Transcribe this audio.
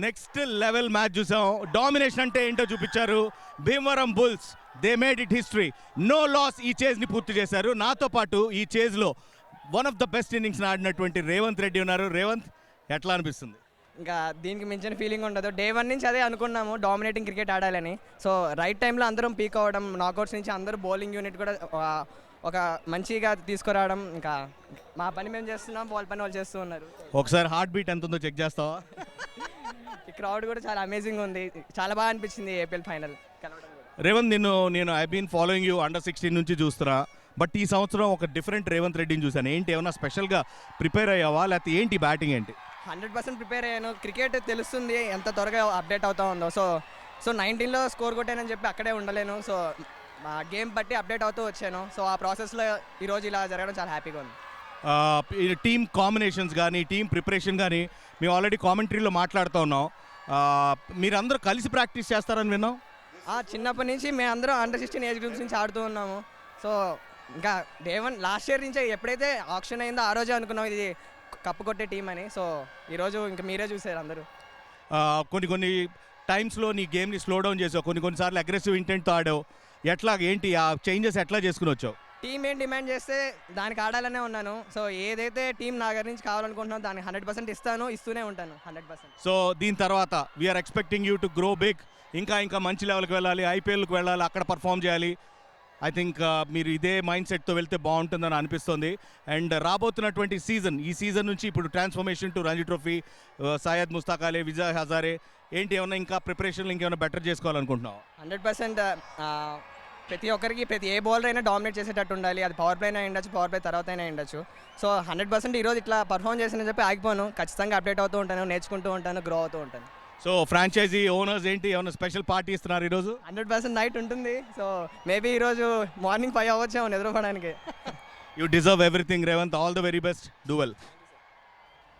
Next level match చూసాం. Domination అంటే ఏంటో చూపించారు. Bhimavaram bulls they made it history. No loss ఈ చేజ్ని పూర్తి చేశారు. నాతో పాటు ఈ చేజ్లో one of the best innings ఆడినటువంటి రేవంత్ రెడ్డి ఉన్నారు. రేవంత్, ఎట్లా అనిపిస్తుంది? ఇంకా దీనికి మించిన ఫీలింగ్ ఉండదు. డే 1 నుంచి అదే అనుకున్నాము, డామినేటింగ్ క్రికెట్ ఆడాలని. సో రైట్ టైంలో అందరం పీక్ అవ్వడం, నాకౌట్స్ నుంచి అందరూ బౌలింగ్ యూనిట్ కూడా ఒక మంచిగా తీసుకురావడం. ఇంకా మా పని మేము చేస్తున్నాం, వాళ్ళ పని వాళ్ళు చేస్తూ ఉన్నారు. ఒకసారి హార్ట్ బీట్ ఎంత ఉందో చెక్ చేస్తావా? ఈ క్రౌడ్ కూడా చాలా అమేజింగ్ ఉంది. చాలా బాగా అనిపించింది ఏపీఎల్ ఫైనల్ కలవడం కూడా. రేవంత్, నేను I been following you under 16 నుంచి చూస్తున్నా. బట్ ఈ సంవత్సరం ఒక డిఫరెంట్ రేవంత్ రెడ్డిని చూసాను. ఏంటి, ఏమన్నా స్పెషల్గా ప్రిపేర్ అయ్యావా, లేకపోతే ఏంటి బ్యాటింగ్ ఏంటి? 100% ప్రిపేర్ అయ్యాను. క్రికెట్ తెలుస్తుంది ఎంత త్వరగా అప్డేట్ అవుతా ఉందో. సో 19లో స్కోర్ కొట్టానని చెప్పి అక్కడే ఉండలేను. సో మా గేమ్ బట్టి అప్డేట్ అవుతూ వచ్చాను. సో ఆ ప్రాసెస్లో ఈరోజు ఇలా జరగడం చాలా హ్యాపీగా ఉంది. టీమ్ కాంబినేషన్స్ కానీ, టీమ్ ప్రిపరేషన్ కానీ మేము ఆల్రెడీ కామెంటరీలో మాట్లాడుతూ ఉన్నాం. మీరందరూ కలిసి ప్రాక్టీస్ చేస్తారని విన్నాం. చిన్నప్పటి నుంచి మేమందరం అండర్ 16 ఏజ్ గ్రూప్స్ నుంచి ఆడుతూ ఉన్నాము. సో ఇంకా డే 1 లాస్ట్ ఇయర్ నుంచే ఎప్పుడైతే ఆప్షన్ అయిందో ఆ రోజే అనుకున్నాం ఇది కప్పు కొట్టే టీం అని. సో ఈరోజు ఇంకా మీరే చూసారు అందరూ. కొన్ని టైమ్స్లో నీ గేమ్ని స్లో డౌన్ చేసావు, కొన్నిసార్లు అగ్రెసివ్ ఇంటెంట్తో ఆడావు. ఎట్లా, ఏంటి ఆ చేంజెస్ ఎట్లా చేసుకుని వచ్చావు? టీం ఏం డిమాండ్ చేస్తే దానికి ఆడాలనే ఉన్నాను. సో ఏదైతే టీం నా దగ్గర నుంచి కావాలనుకుంటున్నానో దానికి 100% ఇస్తూనే ఉంటాను 100%. సో దీని తర్వాత we are expecting you to grow big. ఇంకా మంచి లెవెల్కి వెళ్ళాలి, ఐపీఎల్కి వెళ్ళాలి, అక్కడ పర్ఫామ్ చేయాలి. ఐ థింక్ మీరు ఇదే మైండ్ సెట్తో వెళ్తే బాగుంటుందని అనిపిస్తుంది. అండ్ రాబోతున్నటువంటి ఈ సీజన్ నుంచి ఇప్పుడు transformation to Ranji trophy, Syed Mushtaq Ali, Vijay Hazare, ఏంటి ఏమన్నా ఇంకా ప్రిపరేషన్లు ఇంకేమైనా బెటర్ చేసుకోవాలనుకుంటున్నావు? 100% ప్రతి ఒక్కరికి ప్రతి ఏ బౌలర్ అయినా డామినేట్ చేసేటట్టు ఉండాలి. అది పవర్ ప్లే అయినా ఉండొచ్చు, పవర్ ప్లే తర్వాత అయినా ఉండొచ్చు. సో 100% ఈరోజు ఇట్లా పర్ఫామ్ చేసిన చెప్పి ఆగిపోను. ఖచ్చితంగా అప్డేట్ అవుతూ ఉంటాను, నేర్చుకుంటూ ఉంటాను, గ్రో అవుతూ ఉంటాను. సో ఫ్రాంచైజీ ఓనర్స్ ఏంటి ఏమైనా స్పెషల్ పార్టీ ఇస్తున్నారు ఈరోజు? 100% నైట్ ఉంటుంది. సో మేబీ ఈరోజు మార్నింగ్ 5 అవ్వచ్చేమో నిద్రపోవడానికి. You deserve everything Revanth. All the very best. Do well.